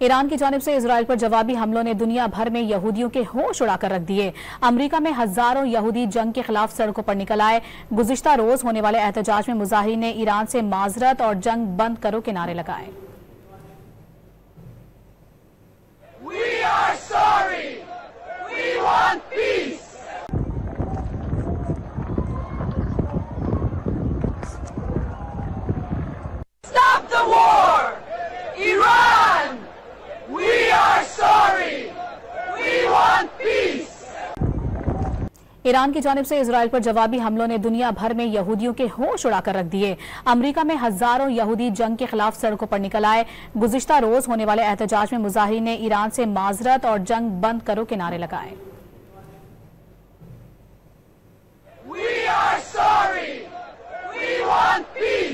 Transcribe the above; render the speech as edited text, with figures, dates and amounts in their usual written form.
Iran की जानिब से इजराइल पर जवाबी हमलों ने दुनिया भर में यहूदियों के होश उड़ाकर रख दिए। अमेरिका में हजारों यहूदी जंग के खिलाफ सड़कों पर निकल आए। गुज़िश्ता रोज होने वाले एहतजाज में मुजाहिरीन ने ईरान से माजरत और जंग बंद करो के नारे लगाए। Stop the war! Iran! We are sorry! We want peace! Iran की जानिब से इजराइल पर जवाबी हमलों ने दुनिया भर में यहूदियों के होश उड़ाकर रख दिए। अमेरिका में हजारों यहूदी जंग के खिलाफ सड़कों पर निकल आए। गुज़िश्ता रोज होने वाले एहतजाज में मुजाहिरीन ने ईरान से माजरत और जंग बंद करो के नारे लगाए। We are sorry! We want peace!